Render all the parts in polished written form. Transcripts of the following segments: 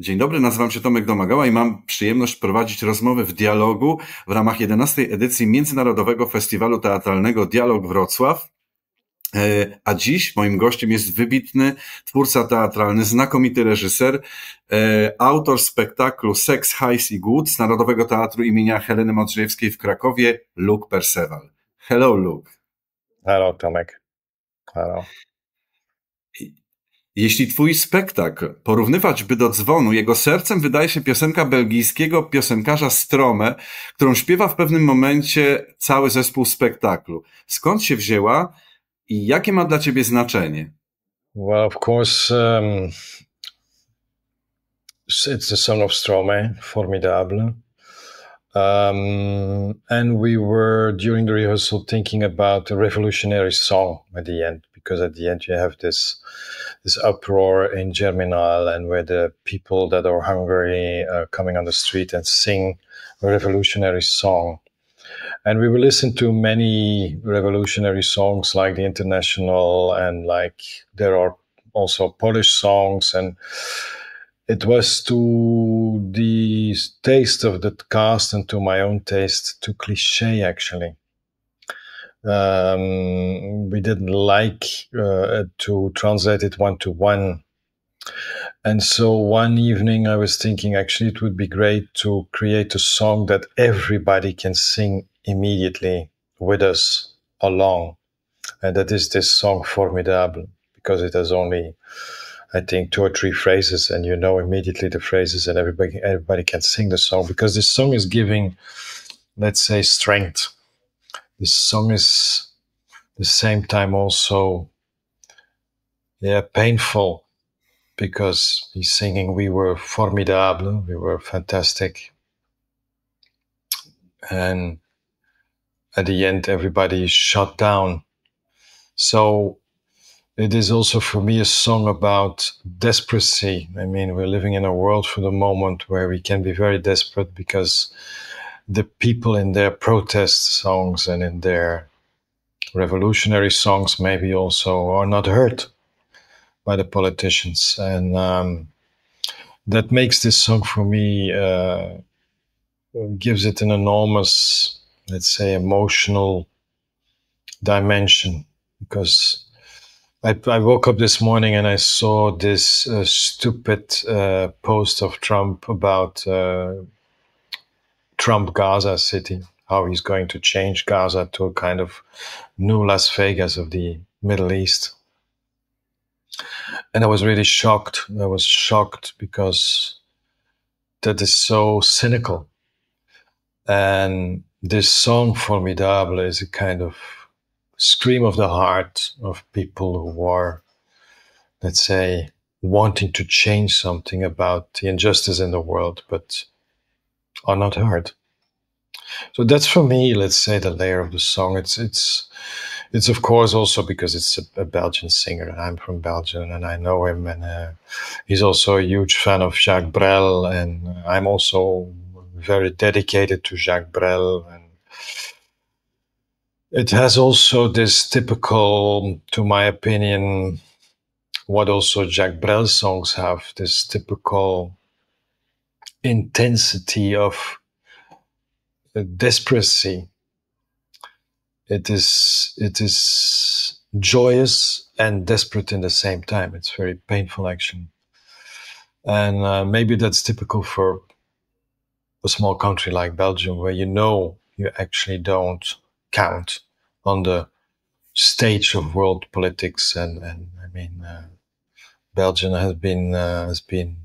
Dzień dobry, nazywam się Tomek Domagała i mam przyjemność prowadzić rozmowy w dialogu w ramach 11. edycji Międzynarodowego Festiwalu Teatralnego Dialog Wrocław. A dziś moim gościem jest wybitny twórca teatralny, znakomity reżyser, autor spektaklu Sex, Hajs i Głód z Narodowego Teatru imienia Heleny Modrzejewskiej w Krakowie, Luke Perceval. Hello, Luke. Hello, Tomek. Hello. Jeśli twój spektakl porównywać by do Dzwonu, jego sercem wydaje się piosenka belgijskiego piosenkarza Strome, którą śpiewa w pewnym momencie cały zespół spektaklu. Skąd się wzięła i jakie ma dla ciebie znaczenie? Well, of course, it's the song of Strome, Formidable. And we were, during the rehearsal, thinking about a revolutionary song at the end, because at the end you have this uproar in Germinal, and where the people that are hungry are coming on the street and sing a revolutionary song. And we will listen to many revolutionary songs like the International, and like there are also Polish songs, and it was to the taste of the cast and to my own taste too cliche, actually. We didn't like to translate it one-to-one. And so one evening I was thinking, actually, it would be great to create a song that everybody can sing immediately with us along. And that is this song, Formidable, because it has only, I think, 2 or 3 phrases, and you know immediately the phrases, and everybody can sing the song, because this song is giving, let's say, strength. This song is at the same time also, painful, because he's singing, we were formidable, we were fantastic. And at the end, everybody is shut down. So it is also for me a song about desperacy. I mean, we're living in a world for the moment where we can be very desperate, because the people in their protest songs and in their revolutionary songs maybe also are not heard by the politicians. And that makes this song for me, gives it an enormous, let's say, emotional dimension, because I woke up this morning and I saw this stupid post of Trump about Trump Gaza City, how he's going to change Gaza to a kind of new Las Vegas of the Middle East. And I was really shocked. I was shocked because that is so cynical. And this song, Formidable, is a kind of scream of the heart of people who are, let's say, wanting to change something about the injustice in the world, but are not heard. So that's, for me, let's say, the layer of the song. It's of course also because it's a Belgian singer, and I'm from Belgium and I know him, and he's also a huge fan of Jacques Brel, and I'm also very dedicated to Jacques Brel. And it has also this typical, to my opinion, what also Jacques Brel songs have, this typical intensity of desperation. It is joyous and desperate in the same time. It's very painful, actually. And maybe that's typical for a small country like Belgium, where you actually don't count on the stage of world politics. And I mean, Belgium has been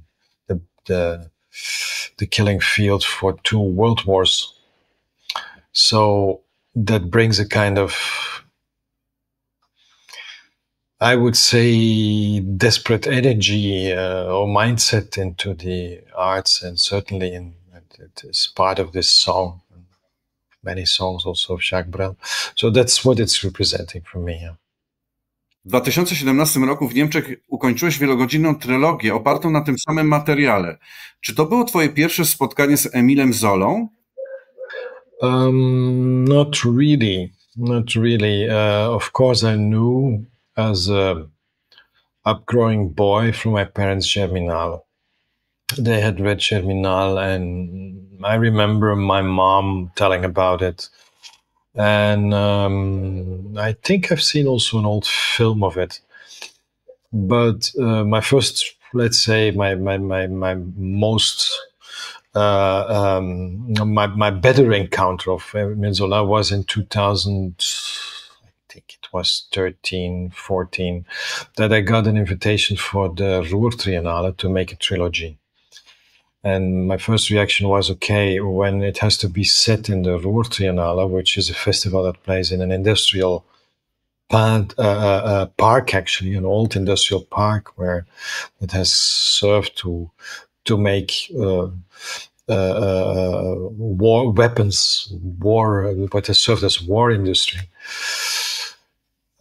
the killing field for 2 world wars. So that brings a kind of, I would say, desperate energy or mindset into the arts, and certainly it is part of this song. Many songs also of Jacques Brel. So that's what it's representing for me. Yeah. W 2017 roku w Niemczech ukończyłeś wielogodzinną trylogię opartą na tym samym materiale. Czy to było twoje pierwsze spotkanie z Emilem Zolą? Not really. Of course, I knew as a upgrowing boy from my parents' Germinal. they had read Germinal, and I remember my mom telling about it. And I think I've seen also an old film of it. But my first, let's say, my most my better encounter of Émile Zola was in 2000. I think it was 13, 14, that I got an invitation for the Ruhr Triennale to make a trilogy. And my first reaction was, okay, when it has to be set in the Ruhr Triennale, which is a festival that plays in an industrial park, actually, an old industrial park where it has served to make war weapons, what has served as war industry.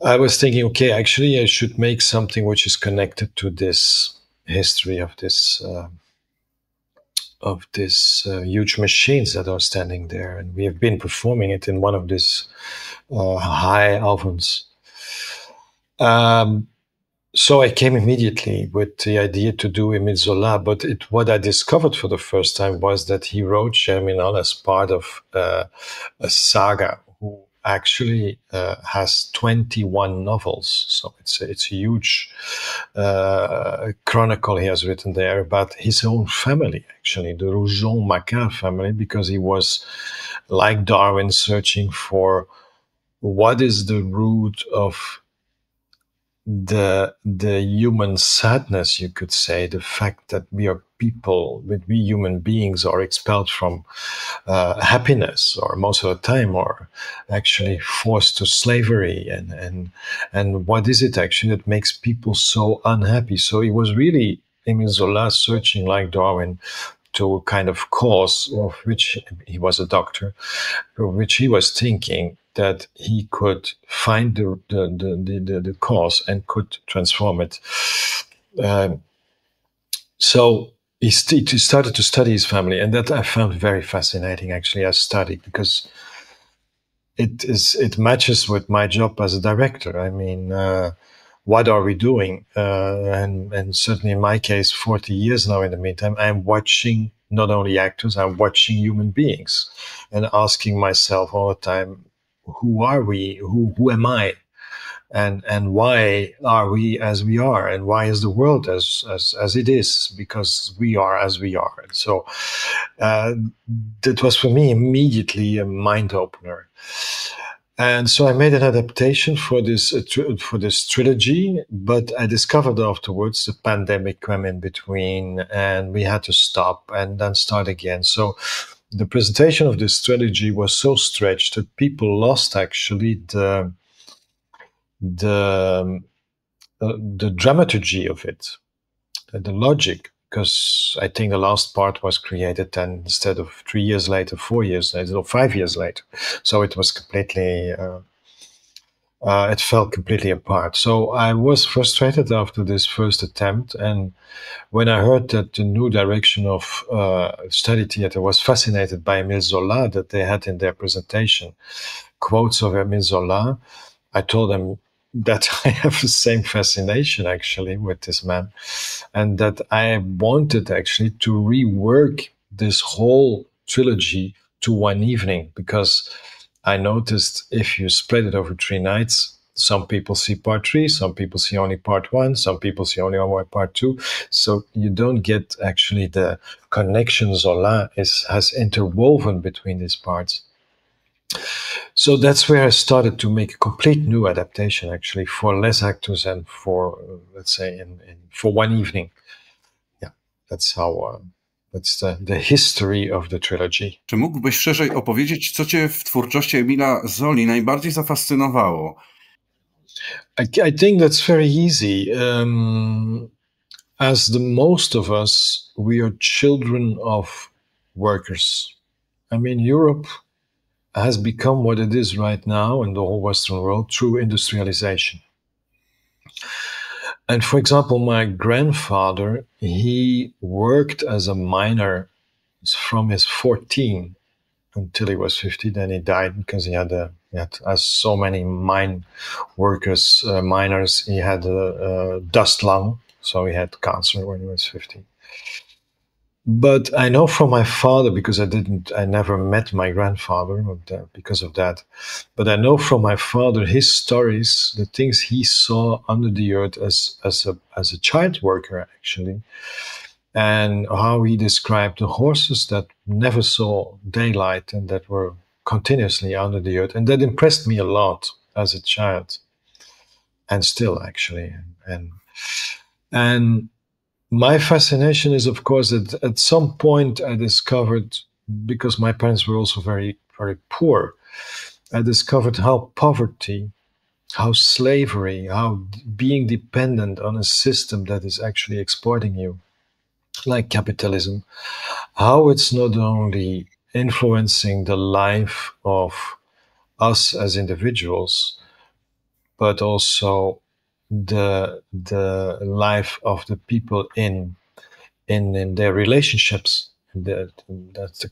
I was thinking, okay, actually, I should make something which is connected to this history of this huge machines that are standing there, and we have been performing it in one of these high ovens. So I came immediately with the idea to do Émile Zola, but what I discovered for the first time was that he wrote Germinal as part of a saga, who actually has 21 novels. So it's a huge chronicle he has written there about his own family, actually, the Rougon-Macquart family, because he was, like Darwin, searching for what is the root of the human sadness, you could say, the fact that we are people, that we human beings are expelled from happiness, or most of the time, or actually forced to slavery, and what is it actually that makes people so unhappy? So it was really Émile Zola searching, like Darwin, to a kind of cause, of which he was a doctor, of which he was thinking that he could find the cause and could transform it. So he started to study his family, and that I found very fascinating, actually, as study, because it matches with my job as a director. I mean, what are we doing? And certainly in my case, 40 years now in the meantime, I'm watching not only actors, I'm watching human beings and asking myself all the time, who are we? Who am I? And why are we as we are? And why is the world as it is? Because we are as we are. And so that was for me immediately a mind opener. And so I made an adaptation for this trilogy, but I discovered afterwards the pandemic came in between, and we had to stop and then start again. So the presentation of this trilogy was so stretched that people lost actually the dramaturgy of it, the logic, because I think the last part was created then instead of 3 years later, 4 years later, or 5 years later. So it was completely, it fell completely apart. So I was frustrated after this first attempt. And when I heard that the new direction of Study Theatre was fascinated by Émile Zola, that they had in their presentation quotes of Émile Zola, I told them that I have the same fascination actually with this man, and that I wanted actually to rework this whole trilogy to one evening, because I noticed if you spread it over 3 nights, some people see part 3, some people see only part 1, some people see only part 2. So you don't get actually the connection Zola has interwoven between these parts. So that's where I started to make a complete new adaptation, actually, for less actors and for, let's say, for one evening. Yeah, that's how. That's the history of the trilogy. Czy mógłbyś szerzej opowiedzieć, co cię w twórczości Emila Zoli najbardziej zafascynowało? I think that's very easy. As the most of us, we are children of workers. I mean, Europe has become what it is right now in the whole Western world through industrialization. And for example, my grandfather, he worked as a miner from his 14 until he was 50. Then he died because he had as so many mine workers, miners, he had a dust lung. So he had cancer when he was 50. But I know from my father, because I never met my grandfather because of that. But I know from my father his stories, the things he saw under the earth as a child worker, actually, and how he described the horses that never saw daylight and that were continuously under the earth, and that impressed me a lot as a child, and still actually, and my fascination is, of course, that at some point I discovered, because my parents were also very, very poor, I discovered how poverty, how slavery, how being dependent on a system that is actually exploiting you, like capitalism, how it's not only influencing the life of us as individuals, but also the life of the people in their relationships, the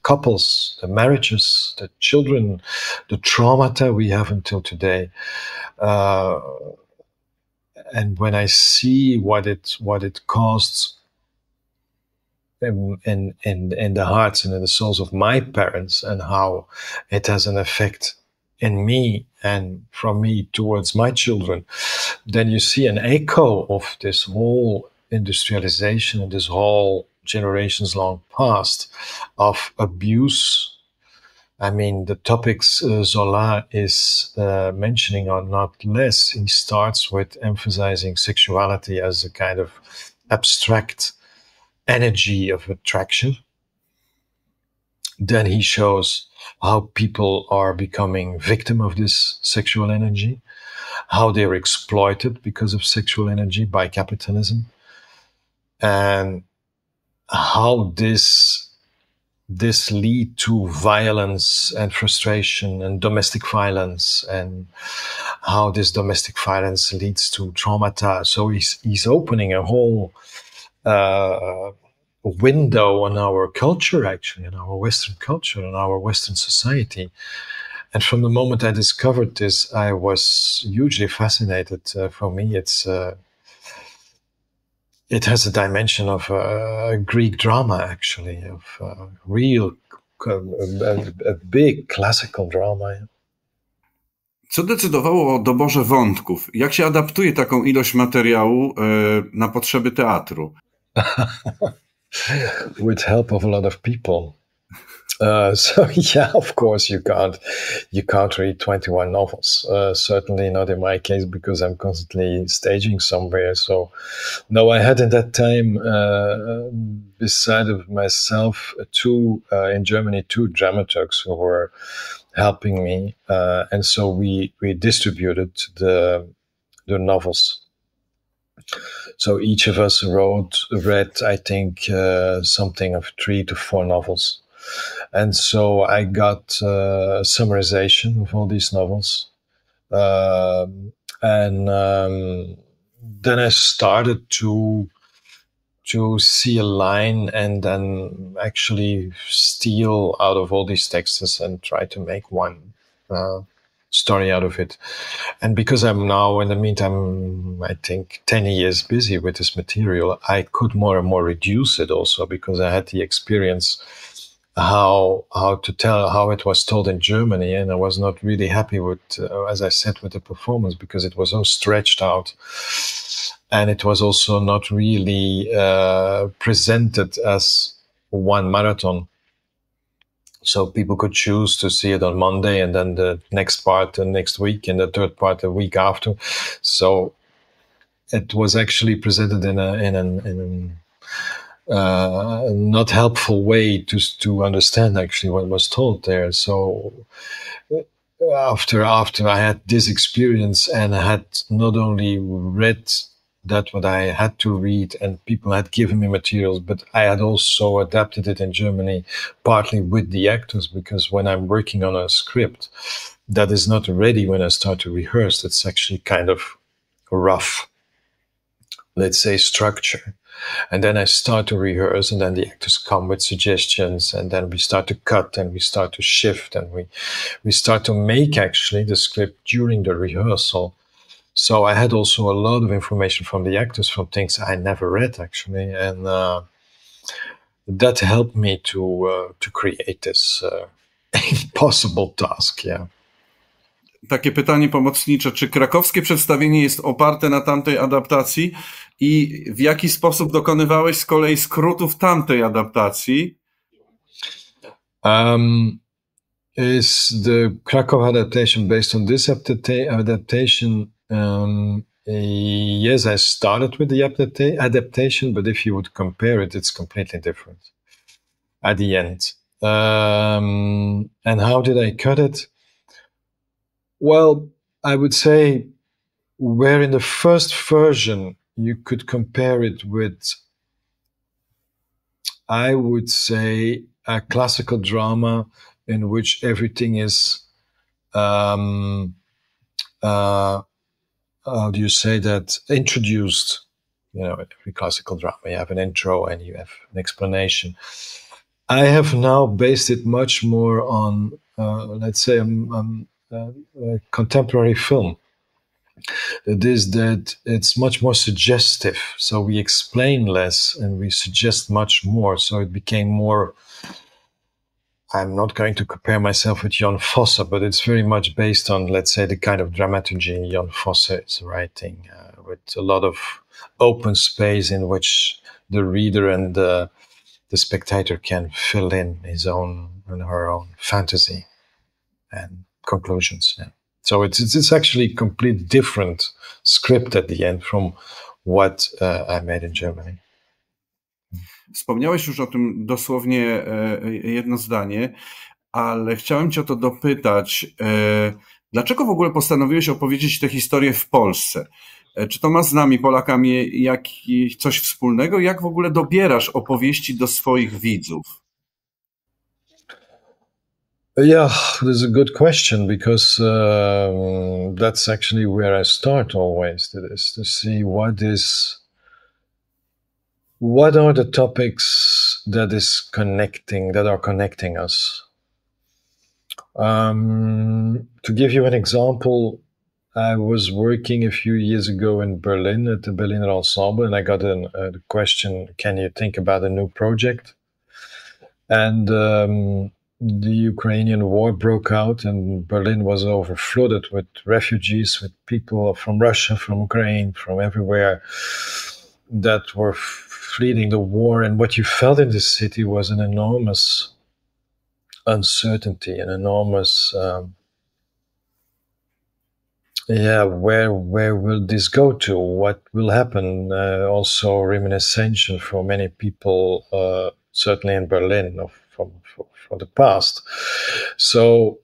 couples, the marriages, the children, the traumata we have until today. Uh, and when I see what it costs in the hearts and in the souls of my parents, and how it has an effect in me and from me towards my children, then you see an echo of this whole industrialization and this whole generations long past of abuse. I mean, the topics Zola is mentioning are not less. He starts with emphasizing sexuality as a kind of abstract energy of attraction. Then he shows how people are becoming victim of this sexual energy, how they're exploited because of sexual energy by capitalism, and how this lead to violence and frustration and domestic violence, and how this domestic violence leads to traumata. So he's opening a whole window on our culture, actually, on our Western culture, on our Western society. And from the moment I discovered this, I was hugely fascinated. For me, it has a dimension of Greek drama, actually, of real, a big classical drama. Co decydowało o doborze wątków? Jak się adaptuje taką ilość materiału na potrzeby teatru? With help of a lot of people. So yeah, of course you can't read 21 novels. Certainly not in my case, because I'm constantly staging somewhere. So no, I had at that time, beside of myself, in Germany, two dramaturgs who were helping me, and so we distributed the novels. So each of us read, I think, something of 3 to 4 novels. And so I got summarization of all these novels. And then I started to see a line and then actually steal out of all these texts and try to make one story out of it. And because I'm now, in the meantime, I think 10 years busy with this material, I could more and more reduce it also, because I had the experience how to tell how it was told in Germany, and I was not really happy with, as I said, with the performance, because it was so stretched out, and it was also not really presented as one marathon. So people could choose to see it on Monday, and then the next part the next week, and the third part the week after. So it was actually presented in an not helpful way to understand actually what was told there. So after I had this experience, and I had not only read that what I had to read, and people had given me materials, but I had also adapted it in Germany, partly with the actors, because when I'm working on a script that is not ready when I start to rehearse, it's actually kind of rough, let's say, structure. And then I start to rehearse, and then the actors come with suggestions, and then we start to cut, and we start to shift, and we start to make actually the script during the rehearsal. So I had also a lot of information from the actors, from things I never read actually, and that helped me to create this impossible task. Yeah. Takie pytanie pomocnicze. Czy krakowskie przedstawienie jest oparte na tamtej adaptacji i w jaki sposób dokonywałeś z kolei skrótów tamtej adaptacji? Is the Krakow adaptation based on this adaptation? Yes, I started with the adaptation, but if you would compare it, it's completely different at the end. And how did I cut it? Well, I would say where in the first version you could compare it with, I would say, a classical drama in which everything is, how do you say that, introduced. You know, every classical drama, you have an intro and you have an explanation. I have now based it much more on, let's say, contemporary film. It is that it's much more suggestive. So we explain less and we suggest much more. So it became more, I'm not going to compare myself with Jan Fosse, but it's very much based on, let's say, the kind of dramaturgy Jan Fosse is writing, with a lot of open space in which the reader and the spectator can fill in his own and her own fantasy and conclusions. Yeah. So it's actually a complete different script at the end from what I made in Germany. Wspomniałeś już o tym dosłownie jedno zdanie, ale chciałem cię o to dopytać. Dlaczego w ogóle postanowiłeś opowiedzieć tę historię w Polsce? Czy to ma z nami, Polakami, coś wspólnego? Jak w ogóle dobierasz opowieści do swoich widzów? Yeah, that's a good question, because that's actually where I start always, to see what are the topics that are connecting us. To give you an example, I was working a few years ago in Berlin at the Berliner Ensemble, and I got a question, can you think about a new project? And the Ukrainian war broke out, and Berlin was overflooded with refugees, with people from Russia, from Ukraine, from everywhere that were fleeing the war. And what you felt in the city was an enormous uncertainty, an enormous, where will this go to? What will happen? Also reminiscence for many people, certainly in Berlin, from the past. So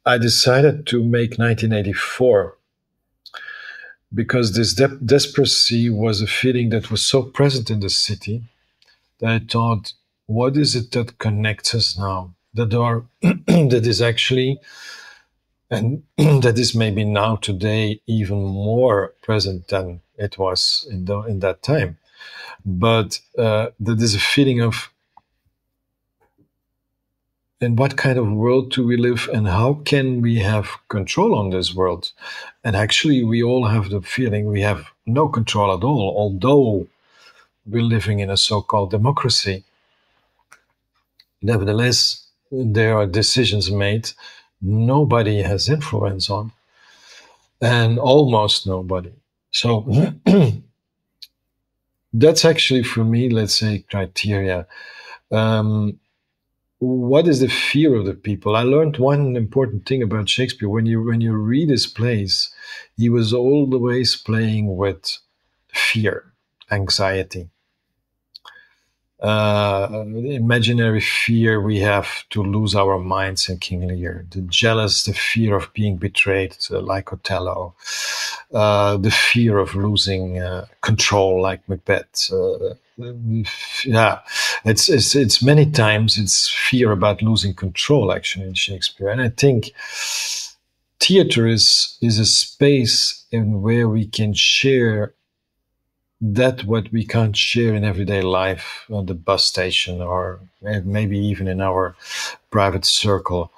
I decided to make 1984 because this desperacy was a feeling that was so present in the city that I thought, what is it that connects us now? That is actually, and that is maybe now today even more present than it was in that time. But that is a feeling of, in what kind of world do we live, and how can we have control on this world? And actually, we all have the feeling we have no control at all, although we're living in a so-called democracy. Nevertheless, there are decisions made nobody has influence on, and almost nobody. So that's actually, for me, let's say, criteria. What is the fear of the people? I learned one important thing about Shakespeare. When you read his plays, he was always playing with fear, anxiety. Imaginary fear we have to lose our minds in King Lear. The fear of being betrayed, like Othello. The fear of losing control, like Macbeth. It's many times it's fear about losing control, actually, in Shakespeare. And I think theater is a space in where we can share that what we can't share in everyday life on the bus station, or maybe even in our private circle.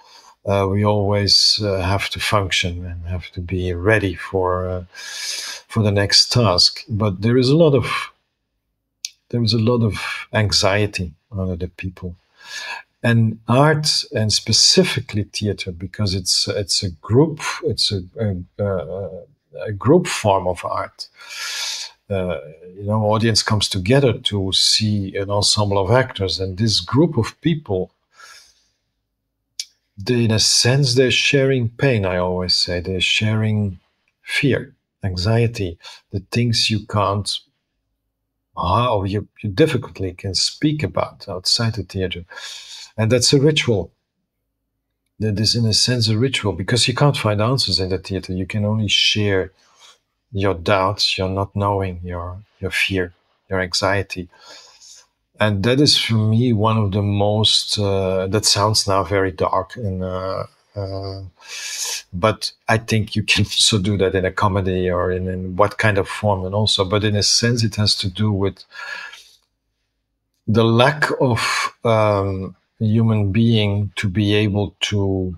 We always have to function and have to be ready for the next task. But there is a lot of there was a lot of anxiety under the people. And art, and specifically theater, because it's a group, it's a group form of art. Audience comes together to see an ensemble of actors, and this group of people, in a sense, they're sharing pain. I always say they're sharing fear, anxiety, the things you can't, or you difficultly can speak about outside the theater. And that's a ritual. That is, in a sense, a ritual, because you can't find answers in the theater. You can only share your doubts, your not knowing, your fear, your anxiety. And that is, for me, one of the most, that sounds now very dark, but I think you can also do that in a comedy or in what kind of form, and also, but in a sense, it has to do with the lack of human being to be able to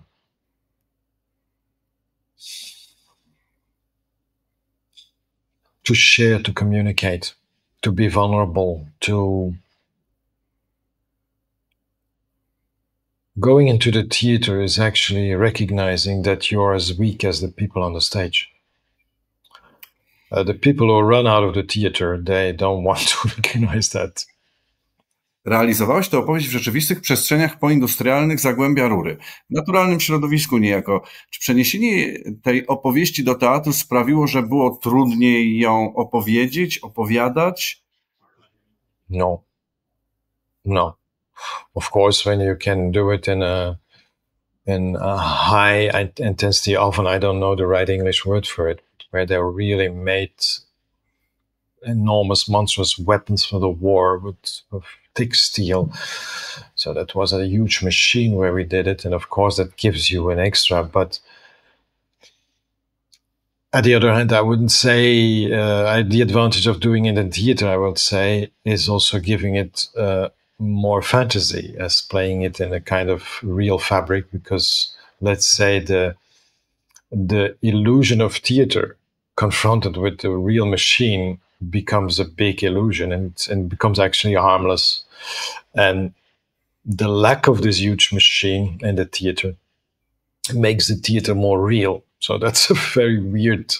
share, to communicate, to be vulnerable, to going into the theater is actually recognizing that you're as weak as the people on the stage. The people who run out of the theater, they don't want to recognize that. Realizowałeś tę opowieść w rzeczywistych przestrzeniach poindustrialnych Zagłębia Rury, w naturalnym środowisku niejako. Czy przeniesienie tej opowieści do teatru sprawiło, że było trudniej ją opowiadać? No. Of course, when you can do it in a high intensity, often I don't know the right English word for it, where they really made enormous, monstrous weapons for the war of thick steel. So that was a huge machine where we did it, and of course that gives you an extra. But on the other hand, I wouldn't say the advantage of doing it in theater, I would say, is also giving it more fantasy, as playing it in a kind of real fabric, because let's say the illusion of theater confronted with the real machine becomes a big illusion, and becomes actually harmless. And the lack of this huge machine in the theater makes the theater more real. So that's a very weird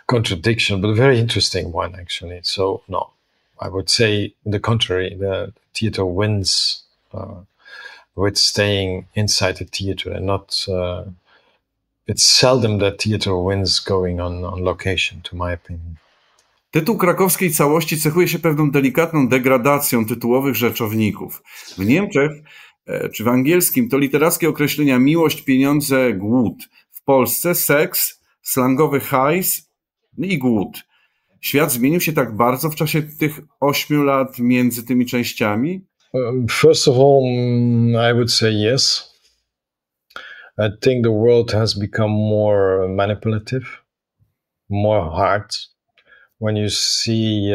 contradiction, but a very interesting one, actually. So no, I would say the contrary. The theater wins with staying inside the theater, and not. It's seldom that theater wins going on location, to my opinion. Tytuł krakowskiej całości cechuje się pewną delikatną degradacją tytułowych rzeczowników. W Niemczech czy w angielskim to literackie określenia miłość, pieniądze, głód. W Polsce seks, slangowy hajs i głód. Świat zmienił się tak bardzo w czasie tych 8 lat między tymi częściami? First of all, I would say yes. I think the world has become more manipulative, more hard. When you see,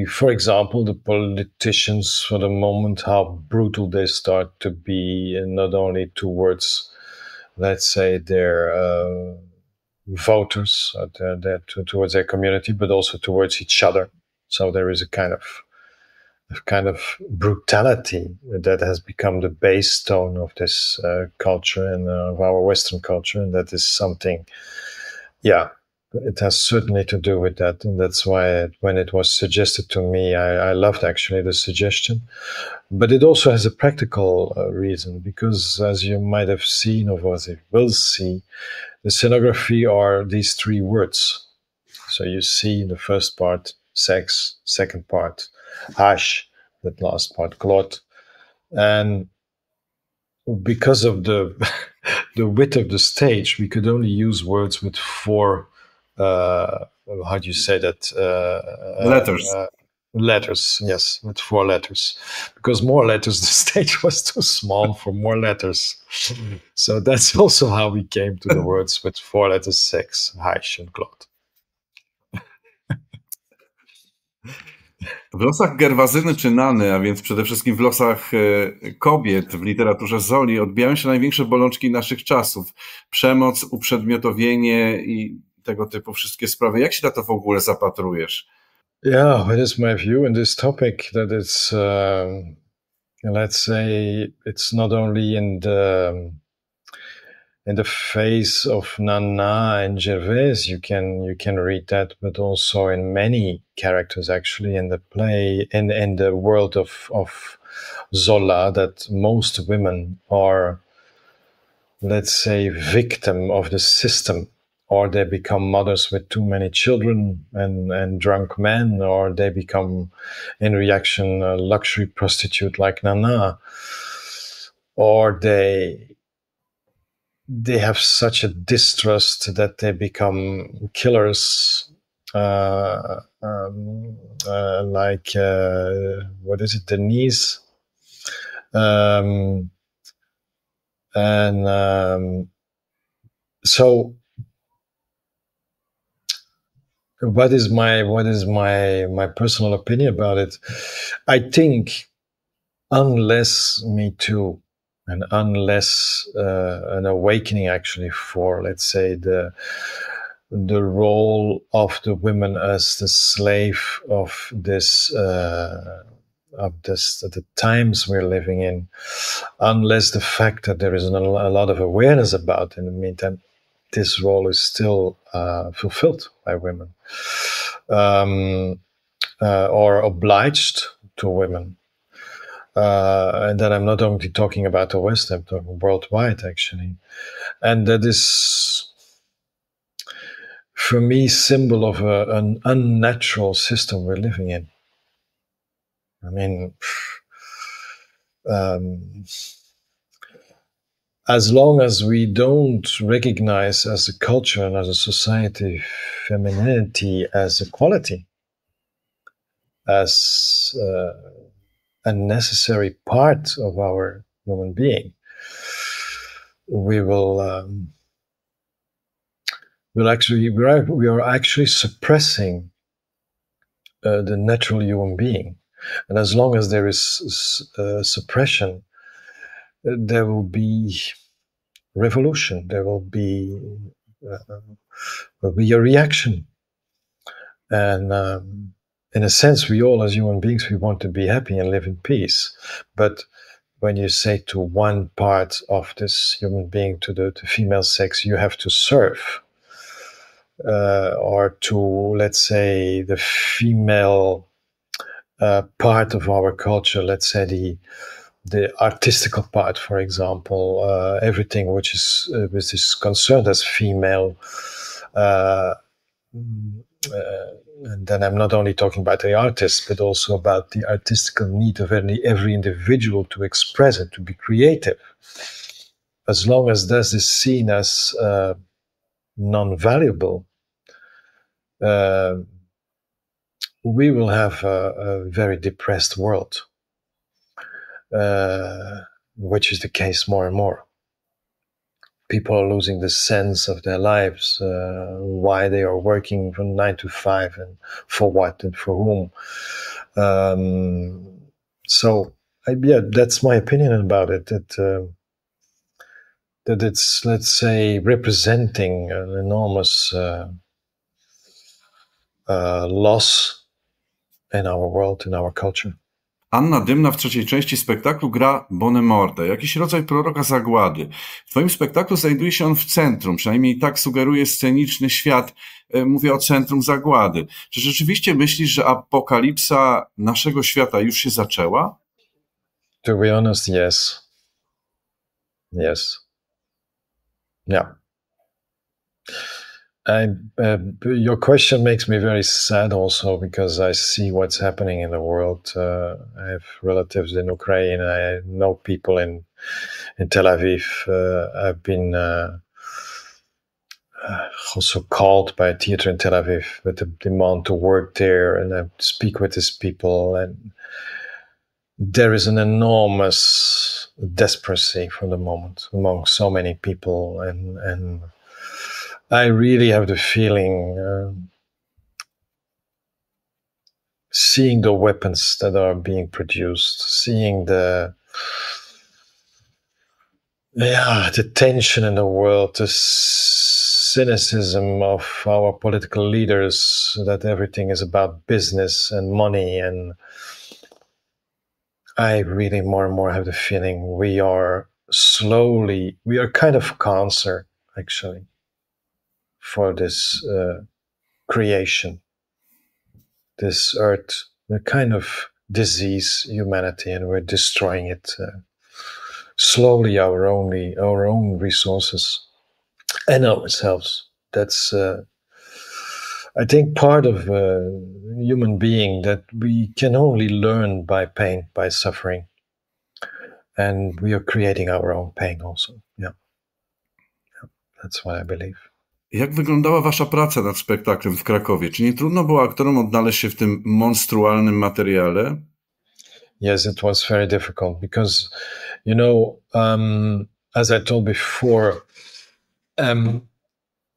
for example, the politicians for the moment, how brutal they start to be, and not only towards, let's say, their voters, towards their community, but also towards each other. So there is a kind of brutality that has become the base tone of this culture and of our Western culture, and that is something, it has certainly to do with that. And that's why when it was suggested to me, I loved actually the suggestion. But it also has a practical reason, because as you might have seen, or as you will see, the scenography are these 3 words. So you see in the first part, sex, second part, hash, that last part, glot. And because of the width of the stage, we could only use words with 4, how do you say that? Letters. Letters, yes, with 4 letters. Because more letters, the stage was too small for more letters. So that's also how we came to the words with 4 letters, sex, hash, and glot. W losach Gerwazyny czy Nany, a więc przede wszystkim w losach kobiet w literaturze Zoli, odbijają się największe bolączki naszych czasów. Przemoc, uprzedmiotowienie i tego typu wszystkie sprawy. Jak się na to w ogóle zapatrujesz? Yeah, it is my view in this topic that it's, let's say, it's not only in the face of Nana and Gervais, you can read that, but also in many characters actually in the play, in the world of Zola, that most women are, let's say, victim of the system, or they become mothers with too many children and drunk men, or they become, in reaction, a luxury prostitute like Nana, or they have such a distrust that they become killers, like what is it, Denise, so what is my personal opinion about it? I think unless Me Too and unless an awakening actually for, let's say, the role of the women as the slave of the times we're living in, unless the fact that there is a lot of awareness about it, in the meantime, this role is still fulfilled by women, or obliged to women. And then I'm not only talking about the West, I'm talking worldwide, actually. And that is, for me, symbol of an unnatural system we're living in. I mean, as long as we don't recognize as a culture and as a society femininity as a quality, as a necessary part of our human being, we are actually suppressing the natural human being. And as long as there is suppression, there will be revolution. There will be a reaction. And in a sense, we all, as human beings, we want to be happy and live in peace. But when you say to one part of this human being, to the female sex, you have to serve, or to, let's say, the female part of our culture, let's say the artistical part, for example, everything which is concerned as female, and then I'm not only talking about the artist, but also about the artistical need of every individual to express it, to be creative. As long as this is seen as non-valuable, we will have a very depressed world, which is the case more and more. People are losing the sense of their lives, why they are working from 9 to 5 and for what and for whom. So, that's my opinion about it, that it's, let's say, representing an enormous loss in our world, in our culture. Anna Dymna w trzeciej części spektaklu gra Bonemordę, jakiś rodzaj proroka zagłady. W twoim spektaklu znajduje się on w centrum, przynajmniej tak sugeruje sceniczny świat. Mówię o centrum zagłady. Czy rzeczywiście myślisz, że apokalipsa naszego świata już się zaczęła? To be honest, yes. Yes. Yeah. Your question makes me very sad also, because I see what's happening in the world. I have relatives in Ukraine. I know people in Tel Aviv. I've been also called by a theater in Tel Aviv with the demand to work there, and I speak with these people, and there is an enormous desperation for the moment among so many people, and I really have the feeling, seeing the weapons that are being produced, seeing the tension in the world, cynicism of our political leaders, that everything is about business and money. And I really more and more have the feeling we are kind of cancer, actually, for this creation, this earth. We're kind of disease humanity, and we're destroying it slowly, our own resources and ourselves. That's I think part of human being, that we can only learn by pain, by suffering, and we are creating our own pain also. Yeah, that's what I believe. Jak wyglądała wasza praca nad spektaklem w Krakowie? Czy nie trudno było aktorom odnaleźć się w tym monstrualnym materiale? Yes, it was very difficult because, as I told before,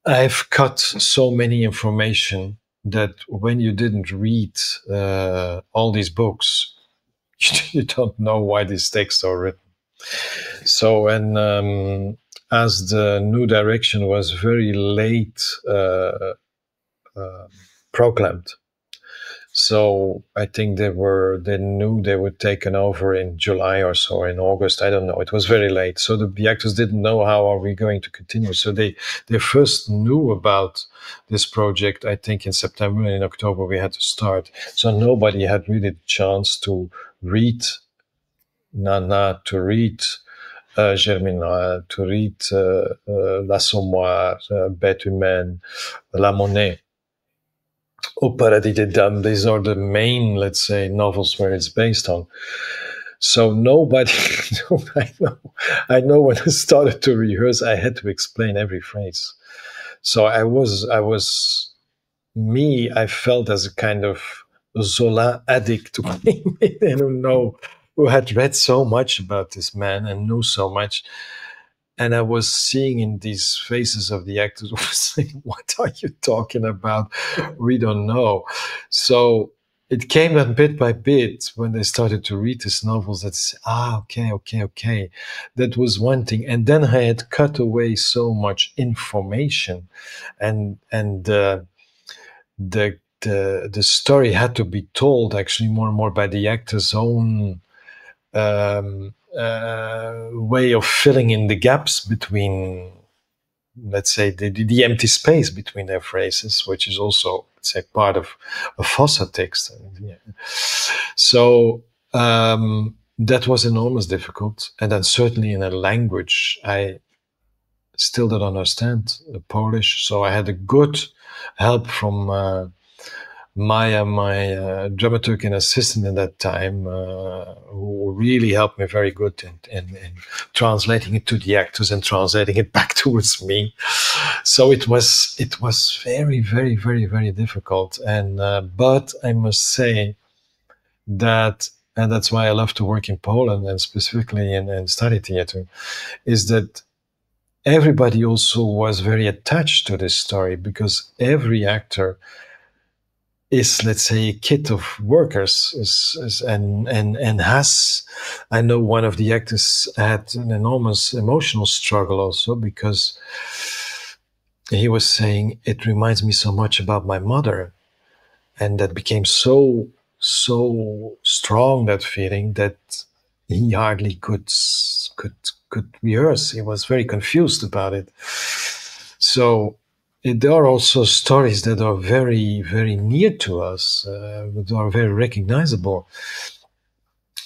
I've cut so many information that when you didn't read all these books, you don't know why these texts are written. So, and as the new direction was very late proclaimed, so I think they knew they were taken over in July or so, in August. I don't know. It was very late. So the actors didn't know how are we going to continue. So they first knew about this project, I think, in September, and in October we had to start. So nobody had really the chance to read Nana, to read Germinal, to read L'Assommoir, Bête Humaine, La Monnaie. Au Paradis des Dames. These are the main, let's say, novels where it's based on. So nobody, I know when I started to rehearse, I had to explain every phrase. So I felt as a kind of Zola addict. I don't know, who had read so much about this man and knew so much. And I was seeing in these faces of the actors, who were saying, "What are you talking about? We don't know." So it came up bit by bit when they started to read these novels. That's okay. That was one thing. And then I had cut away so much information, and the story had to be told actually more and more by the actors' own way of filling in the gaps between, let's say, the empty space between their phrases, which is also, let's say, part of a Fossa text. So that was enormous difficult. And then certainly in a language I still don't understand, Polish. So I had a good help from Maya, my dramaturg and assistant in that time, who really helped me very good in translating it to the actors and translating it back towards me. So it was very, very, very, very difficult. And but I must say that, and that's why I love to work in Poland and specifically in study theater, is that everybody also was very attached to this story, because every actor is, let's say, a kit of workers, and has. I know one of the actors had an enormous emotional struggle also, because he was saying, "It reminds me so much about my mother," and that became so strong, that feeling, that he hardly could rehearse. He was very confused about it. So there are also stories that are very, very near to us, that are very recognizable.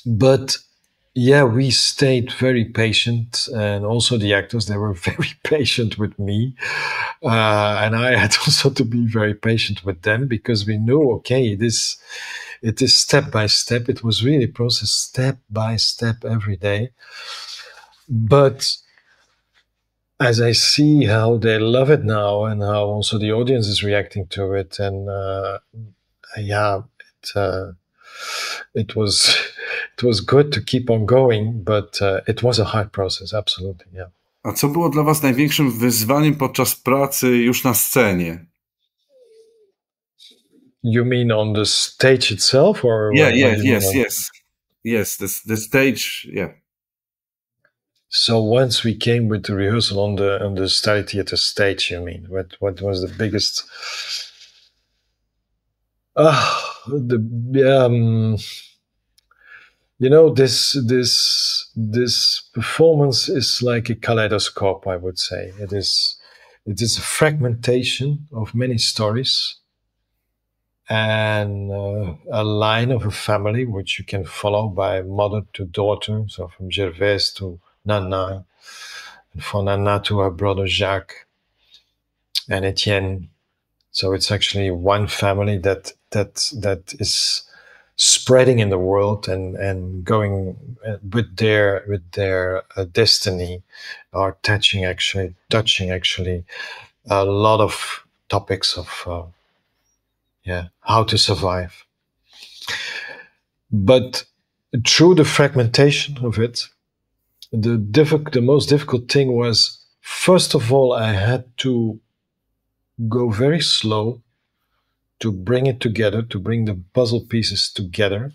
But yeah, we stayed very patient, and also the actors, they were very patient with me. And I had also to be very patient with them, because we knew, okay, it is step by step. It was really process step by step every day. But as I see how they love it now, and how also the audience is reacting to it, and it was good to keep on going, but it was a hard process, absolutely, yeah. A co było dla was największym wyzwaniem podczas pracy już na scenie? You mean on the stage itself, or yes, the stage, yeah. So once we came with the rehearsal on the Starry Theatre stage, you mean? What was the biggest? This performance is like a kaleidoscope, I would say. It is a fragmentation of many stories and a line of a family which you can follow by mother to daughter, so from Gervaise to Nana, and from Nana to her brother Jacques and Etienne. So it's actually one family that is spreading in the world and going with their destiny, are touching actually a lot of topics of how to survive. But through the fragmentation of it, the most difficult thing was, first of all, I had to go very slow to bring it together, to bring the puzzle pieces together,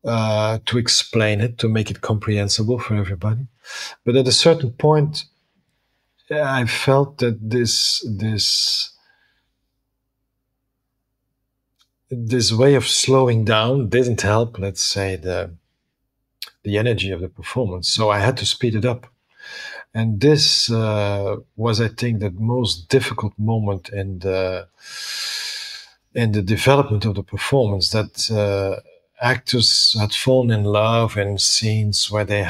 to explain it, to make it comprehensible for everybody. But at a certain point, I felt that this way of slowing down didn't help, let's say, the energy of the performance. So I had to speed it up. And this was, I think, the most difficult moment in the development of the performance, that actors had fallen in love in scenes where they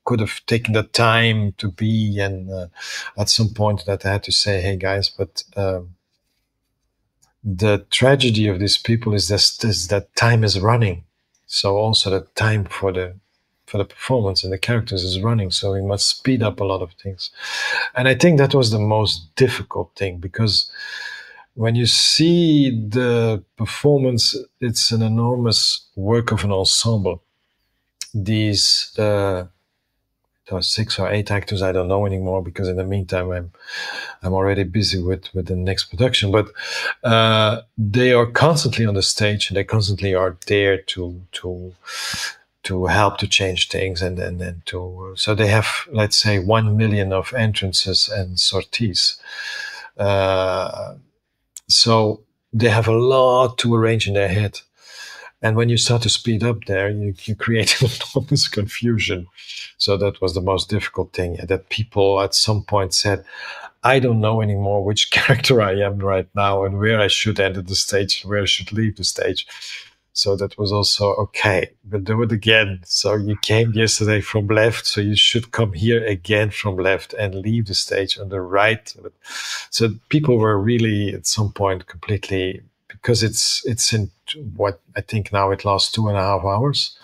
could have taken the time to be, and at some point that I had to say, hey guys, but the tragedy of these people is that time is running. So also the time for the performance and the characters is running. So we must speed up a lot of things. And I think that was the most difficult thing, because when you see the performance, it's an enormous work of an ensemble. These 6 or 8 actors, I don't know anymore, because in the meantime I'm already busy with the next production. But they are constantly on the stage, and they constantly are there to help to change things, and so they have, let's say, 1 million of entrances and sorties. So they have a lot to arrange in their head. And when you start to speed up there, you create enormous confusion. So that was the most difficult thing, that people at some point said, I don't know anymore which character I am right now, and where I should enter the stage, where I should leave the stage. So that was also okay, but do it again. So you came yesterday from left, so you should come here again from left and leave the stage on the right. So people were really at some point completely, because it's in what I think now it lasts 2.5 hours.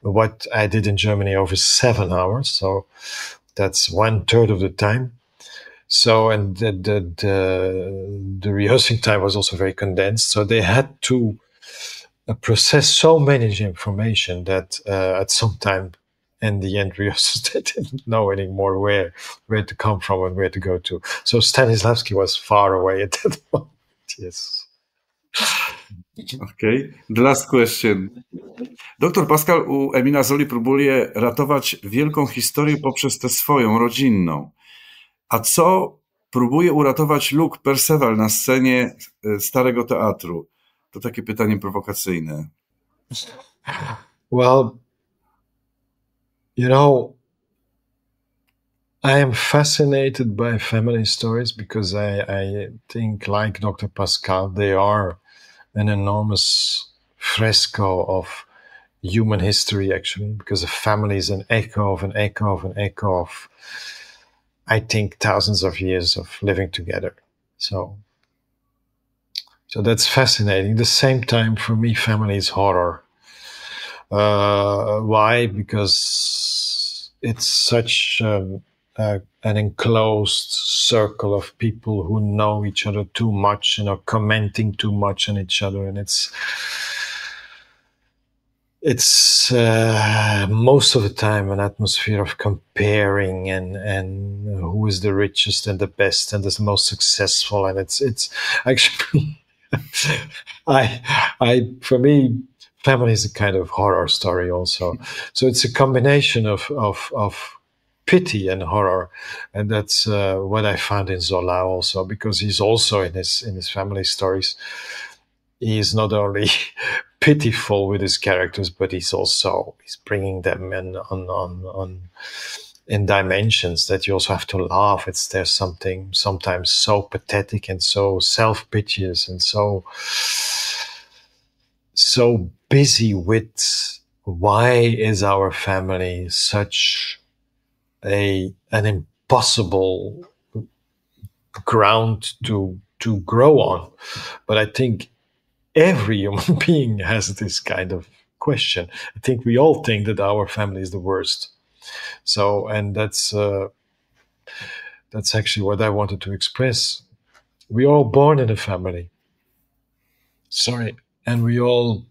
What I did in Germany over 7 hours, so that's 1/3 of the time. So, and the rehearsing time was also very condensed. So they had to process so many information that at some time in the end rehearsals, they didn't know anymore where to come from and where to go to. So Stanislavski was far away at that moment. Yes. Okay. The last question. Doktor Pascal u Emila Zoli próbuje ratować wielką historię poprzez tę swoją, rodzinną. A co próbuje uratować Luc Perceval na scenie Starego Teatru? To takie pytanie prowokacyjne. Well, I am fascinated by family stories, because I think, like Dr. Pascal, they are an enormous fresco of human history, actually, because a family is an echo of an echo of an echo of, I think, thousands of years of living together. So that's fascinating. At the same time, for me, family is horror. Why? Because it's such an enclosed circle of people who know each other too much and are commenting too much on each other, and it's most of the time an atmosphere of comparing and who is the richest and the best and the most successful, and it's actually I for me, family is a kind of horror story also. So it's a combination of pity and horror, and that's what I found in Zola also, because he's also in his family stories. He is not only pitiful with his characters, but he's bringing them in on in dimensions that you also have to laugh. There's something sometimes so pathetic and so self-piteous and so busy with why is our family such an impossible ground to grow on. But I think every human being has this kind of question. I think we all think that our family is the worst. So, and that's actually what I wanted to express. We are all born in a family. Sorry, and we all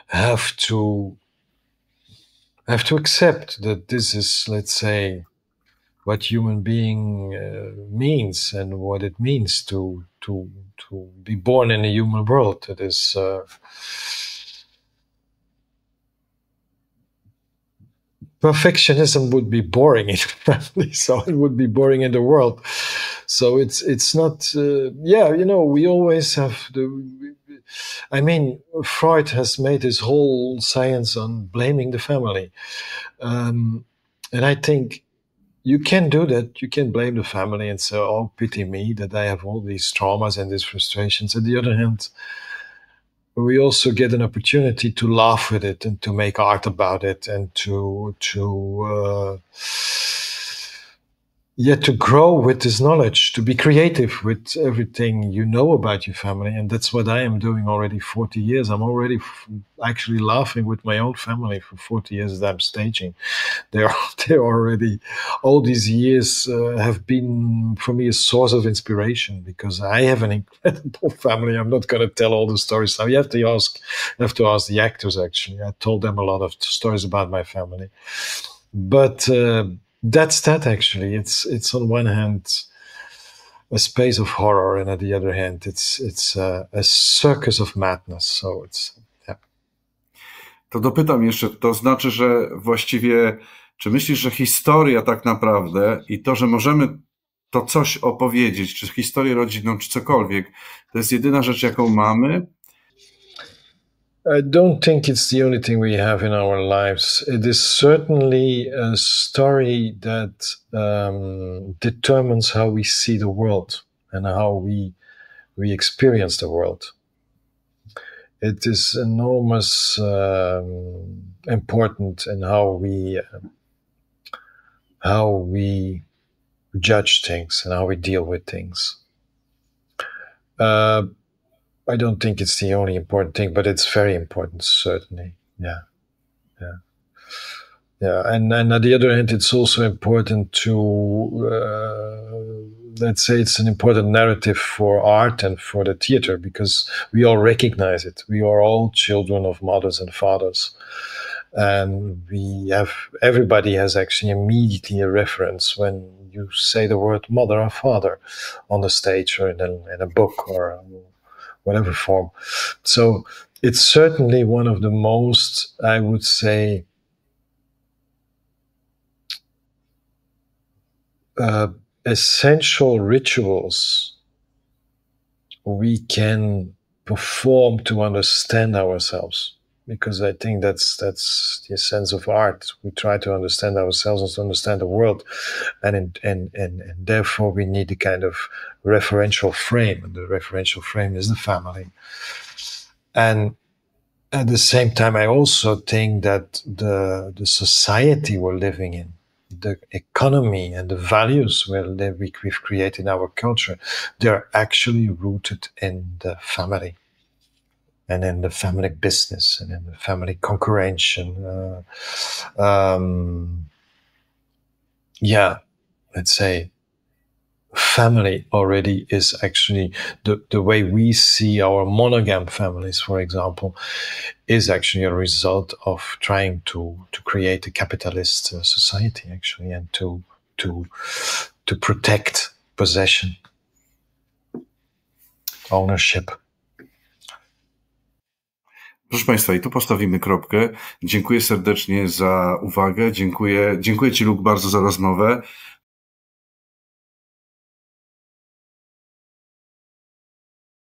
have to accept that this is, let's say, what human being means and what it means to be born in a human world. It is perfectionism would be boring in a family, so it would be boring in the world. So it's not. Yeah, we always have the. I mean, Freud has made his whole science on blaming the family, and I think you can do that. You can blame the family and say, "Oh, pity me that I have all these traumas and these frustrations." On the other hand, we also get an opportunity to laugh with it and to make art about it and to grow with this knowledge, to be creative with everything you know about your family. And that's what I am doing already 40 years. I'm already actually laughing with my own family for 40 years that I'm staging. They're already, all these years have been for me a source of inspiration, because I have an incredible family. I'm not going to tell all the stories now. You have to ask the actors. Actually, I told them a lot of stories about my family, but that's that. Actually, it's on one hand a space of horror, and on the other hand, it's a circus of madness. So it's. To dopytam jeszcze, to znaczy, że właściwie, czy myślisz, że historia tak naprawdę i to, że możemy to coś opowiedzieć, czy historię rodzinną, czy cokolwiek, to jest jedyna rzecz, jaką mamy? I don't think it's the only thing we have in our lives. It is certainly a story that determines how we see the world and how we experience the world. It is enormous important in how we judge things and how we deal with things. I don't think it's the only important thing, but it's very important, certainly. Yeah. And on the other hand, it's also important to, let's say, it's an important narrative for art and for the theater, because we all recognize it. We are all children of mothers and fathers. And everybody has actually immediately a reference when you say the word mother or father on the stage or in a book or whatever form. So it's certainly one of the most, I would say, essential rituals we can perform to understand ourselves, because I think that's the essence of art. We try to understand ourselves and to understand the world, and therefore we need a kind of referential frame, and the referential frame is the family. And at the same time, I also think that the society we're living in, the economy and the values we've created in our culture, they're actually rooted in the family and in the family business and in the family concurrence. Let's say family already is actually the way we see our monogam families, for example, is actually a result of trying to create a capitalist society, actually, and to protect possession, ownership. Proszę Państwa, i tu postawimy kropkę. Dziękuję serdecznie za uwagę. Dziękuję Ci, Luke, bardzo za rozmowę.